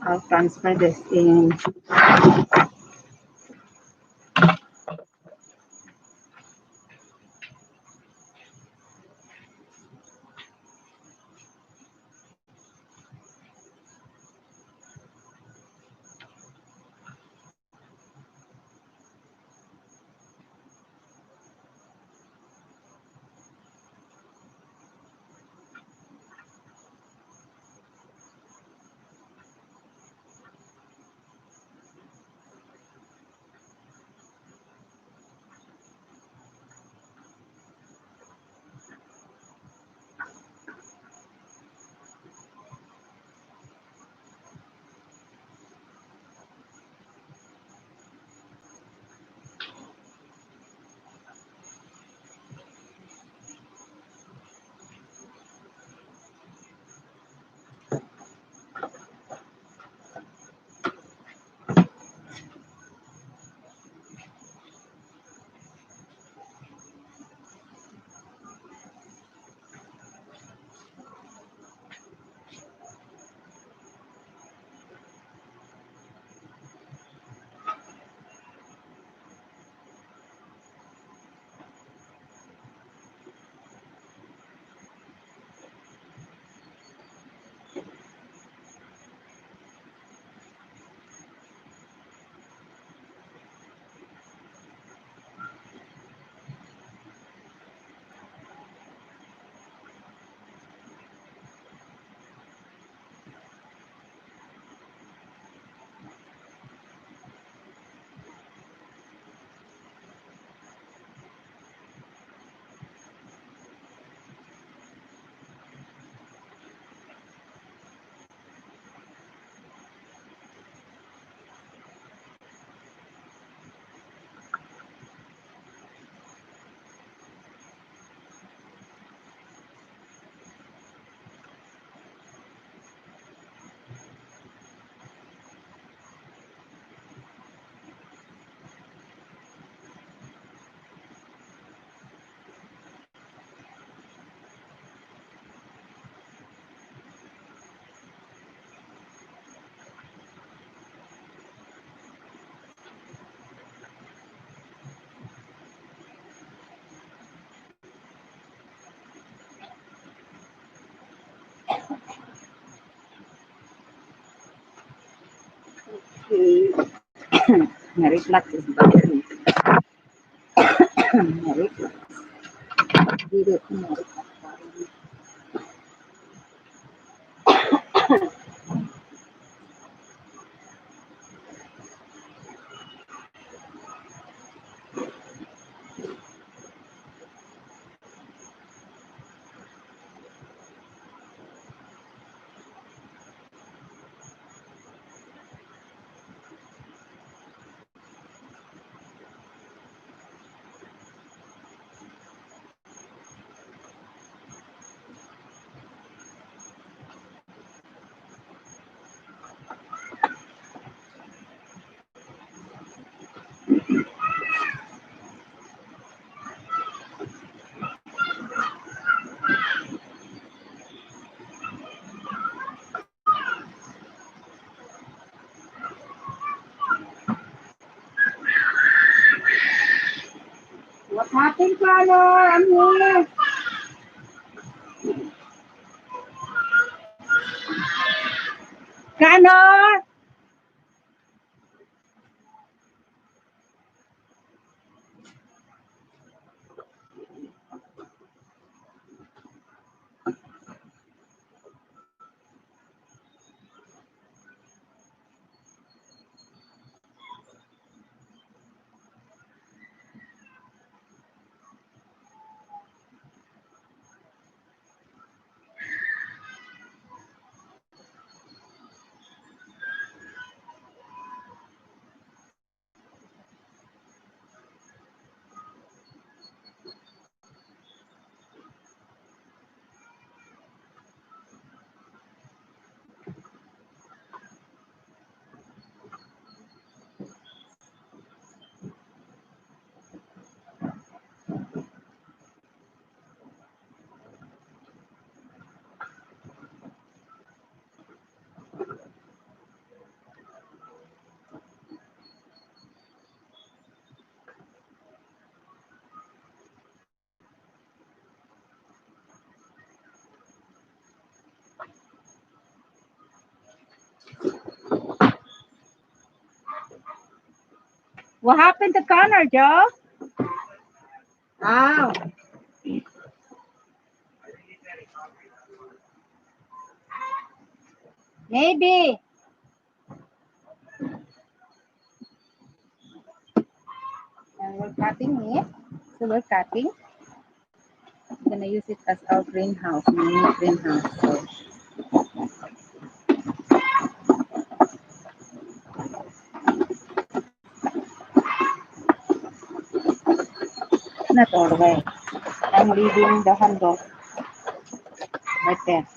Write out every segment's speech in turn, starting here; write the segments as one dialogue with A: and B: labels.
A: I'll transfer this in. Mary Flux is bubbling. Mary Flux. Video to Mary Flux. What happened, Connor? I'm here. Connor! What happened to Connor, Joe? Oh. Maybe. And we're cutting it. So we're cutting. I'm gonna use it as our greenhouse, mini greenhouse. So not all the way. I'm leaving the handle right there.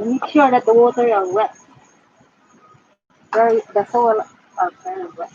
A: Make sure that the water are wet. The soil are very wet.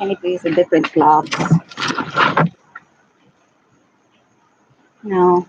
A: And it is in different clubs. No.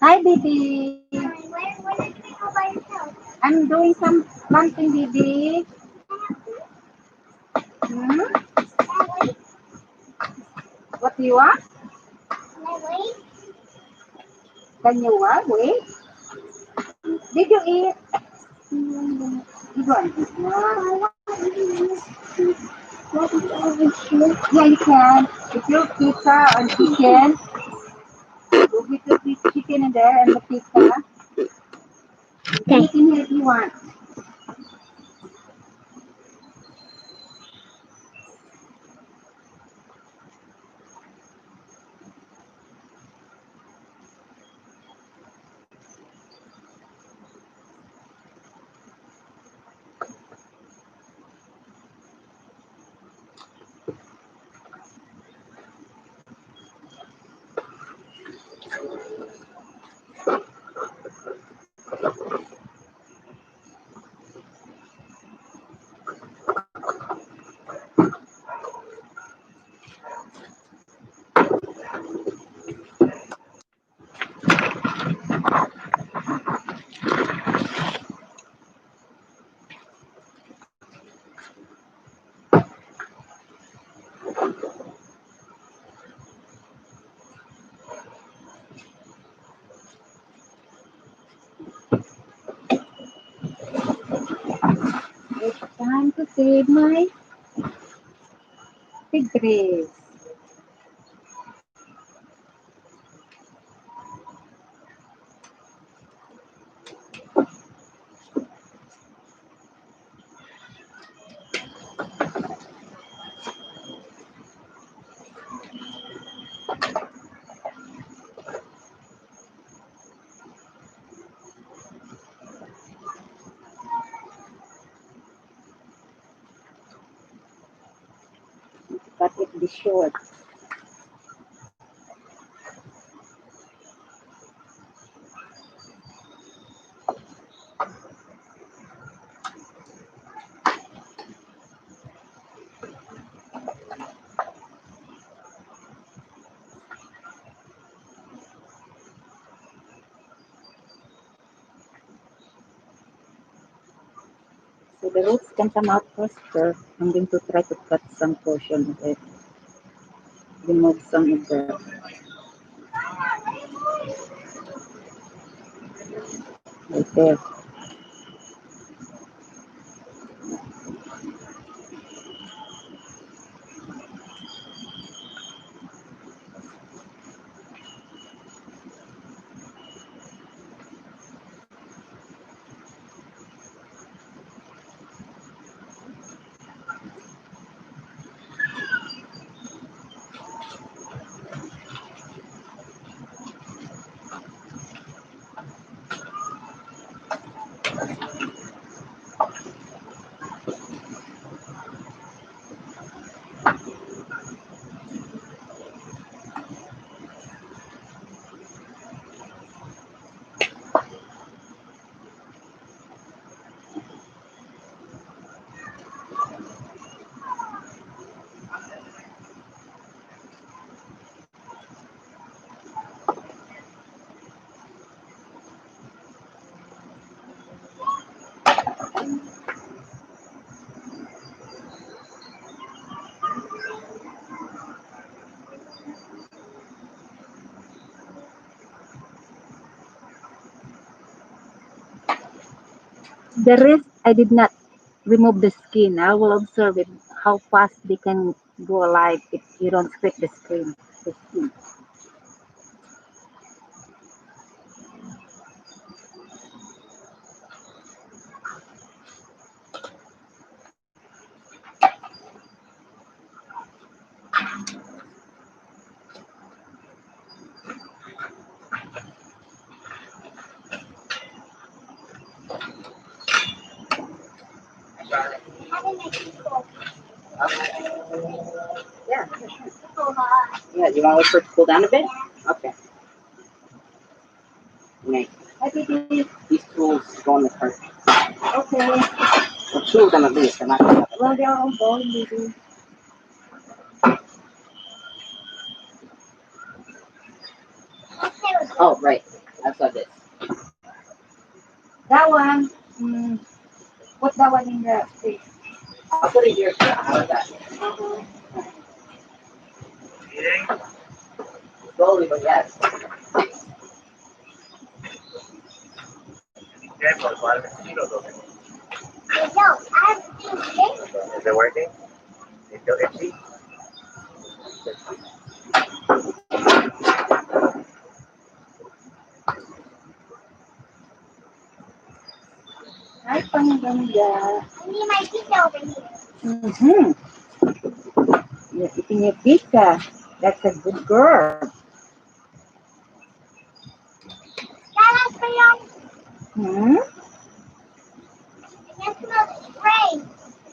A: Hi, baby. I'm doing some planting, baby. Hmm? What do you want? Can you what? Wait. Did you eat? You want? Yeah, you can. If you pizza and chicken, you put the chicken in there and the pizza. Then you can eat if you want. It's time to save my pigries. But it be short. So the roots can come out faster. I'm going to try to cut some portion of it. Remove some of the right there. The rest, I did not remove the skin. I will observe it, how fast they can go alive if you don't scrape the skin. The skin. Yeah. Yeah, you want to wait for it to cool down a bit? Okay. Nice. These tools go in the cart. Okay. Well, two of them at least. They're not gonna well, they're all going, maybe. Oh, right. That's what it is. That one, put that one in the thing. I'll put it here. How about that? Slowly, but yes. Is it working? Is it still itchy? Ay, pangganda. Hindi may pizza over here. Mm-hmm. You're eating your pizza. That's a good girl. That's for you. Hmm? It smells strange.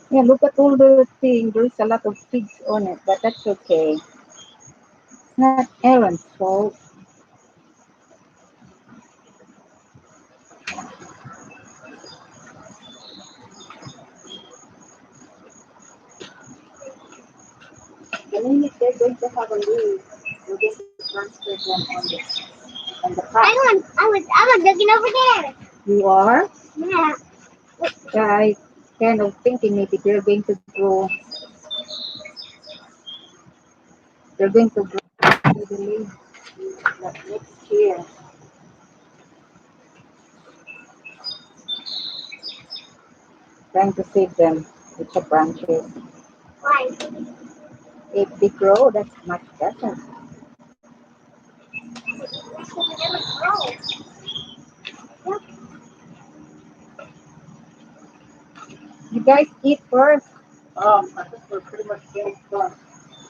A: Yeah, look at all the things. There's a lot of pigs on it, but that's okay. It's not Aaron's fault. The minute they're going to have a leave, we're going to transfer them on the path. I was looking over there. You are? Yeah. I kind of thinking maybe they're going to grow. They're going to grow to the leaves like next year. Trying to save them with the branches. Why? If they grow, that's much better. You guys eat first. I think we're pretty much getting done.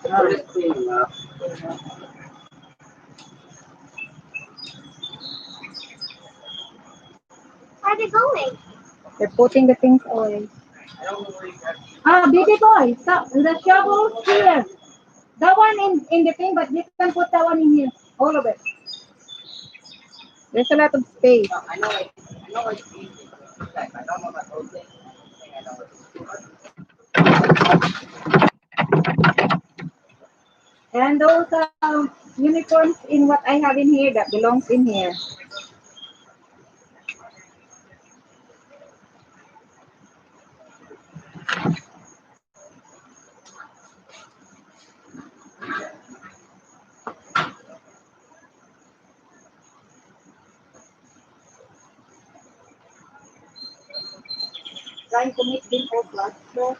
A: We're just cleaning up. Where are they going? They're putting the things away. Ah, baby boy, so the shovel's here. That one in the thing, but you can put that one in here. All of it. There's a lot of space. I know it's easy. Like, I don't know that whole thing. I know it's and those uniforms in what I have in here that belongs in here. Trying to make them all plaster.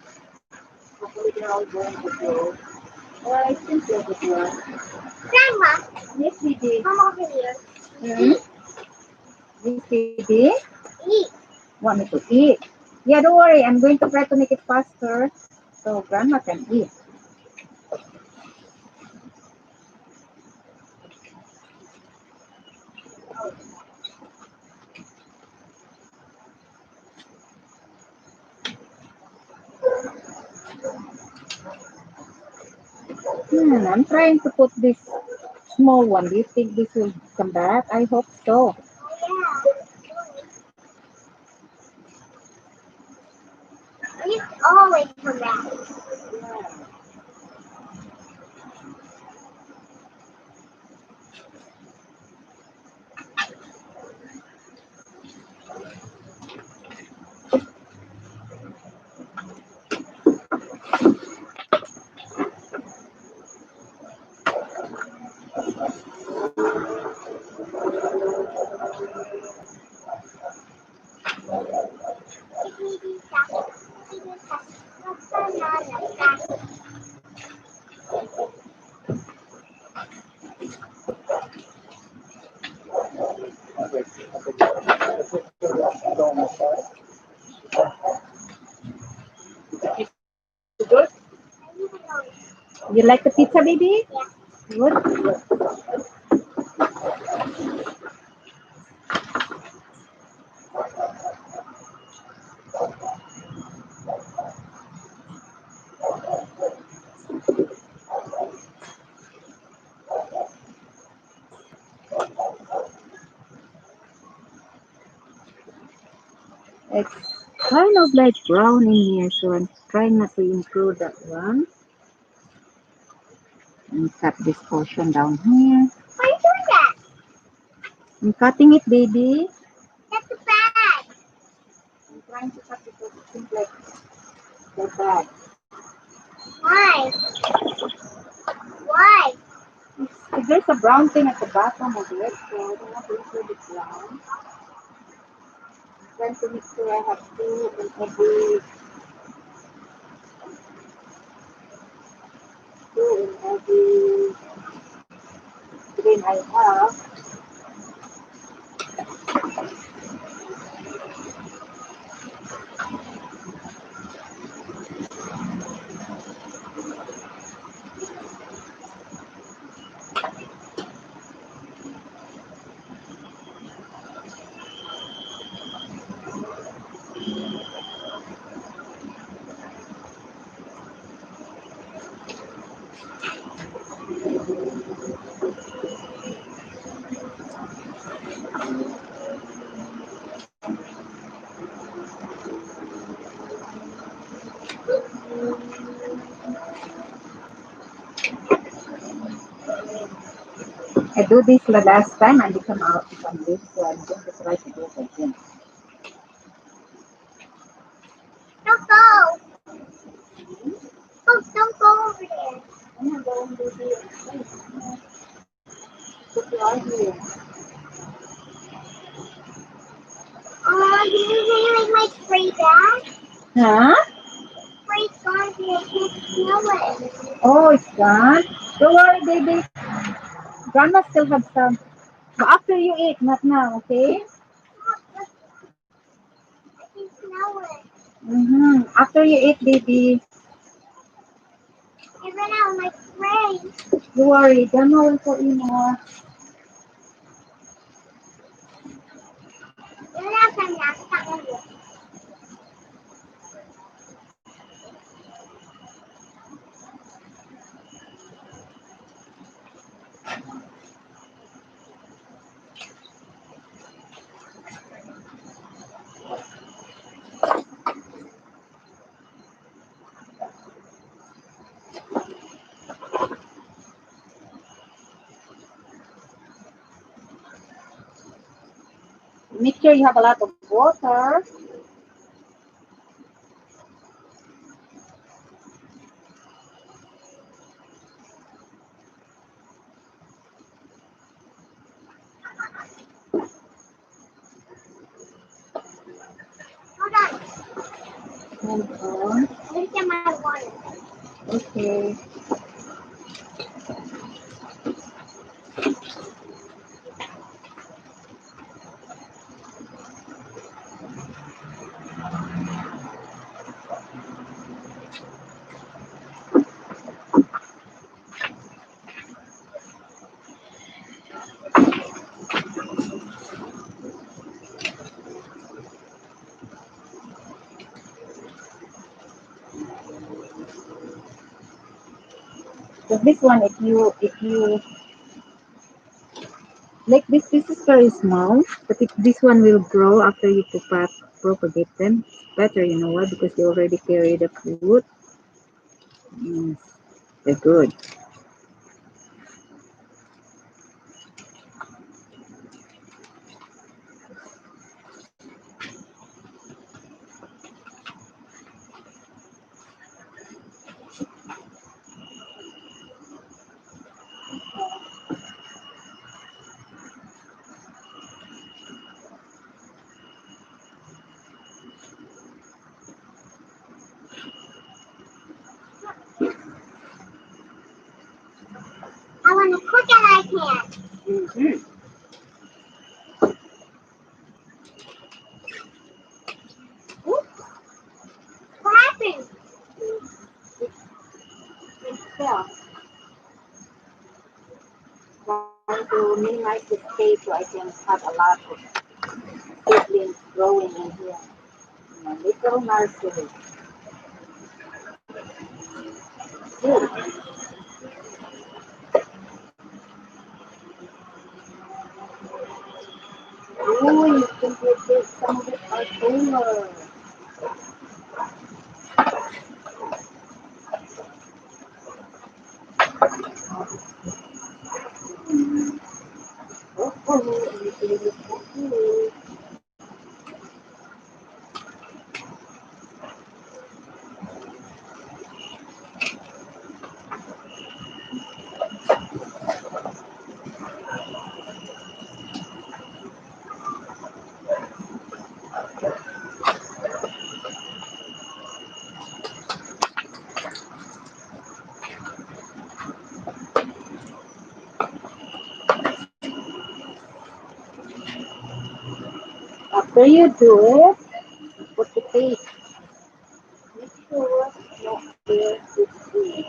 A: Hopefully they're all going to grow. Well, I think they'll grow. Grandma. Yes, we did. Come over here. Hmm? Yes, we did. Eat. Want me to eat? Yeah, don't worry. I'm going to try to make it faster so Grandma can eat. I'm trying to put this small one. Do you think this will come back? I hope so. It's always come back. Good. You like the pizza, baby? Good. It's kind of like brown in here, so I'm trying not to include that one. And cut this portion down here.
B: Why are you doing that?
A: I'm cutting it, baby.
B: That's bad.
A: I'm trying to cut it because it seems like bad.
B: Why? Why?
A: There's a brown thing at the bottom of it, so I don't want to include it brown. I'm trying to make sure I have two in every green I have. I do this the last time and become out from this, so I'm going to try to do it again.
B: Don't go. Don't go over there.
A: I'm not going to do it. Put your eye here.
B: Can you like my spray bag?
A: Huh?
B: Spray's gone here. I can't smell it.
A: Oh, it's gone? Don't worry, baby. Grandma still have some. But after you eat, not now, okay?
B: I can smell it.
A: After you eat, baby.
B: I ran out of my spray.
A: Don't worry, Grandma will put you more.
B: You have some nasa.
A: Make sure you have a lot of water.
B: Hold on.
A: Hold on.
B: Let me get my water.
A: Okay. So this one, if you like this is very small, but if this one will grow after you propagate them, it's better, you know why? Because they already carry the food. Mm, they're good.
B: hand.
A: Mm-hmm.
B: What happened?
A: It fell. Trying to minimize the space so I can have a lot of seedlings growing in here. My little nursery. Good. Oh, you can get this, some of it are over. Oh, you can get this. After you do it, put the paste. Make sure no air is free.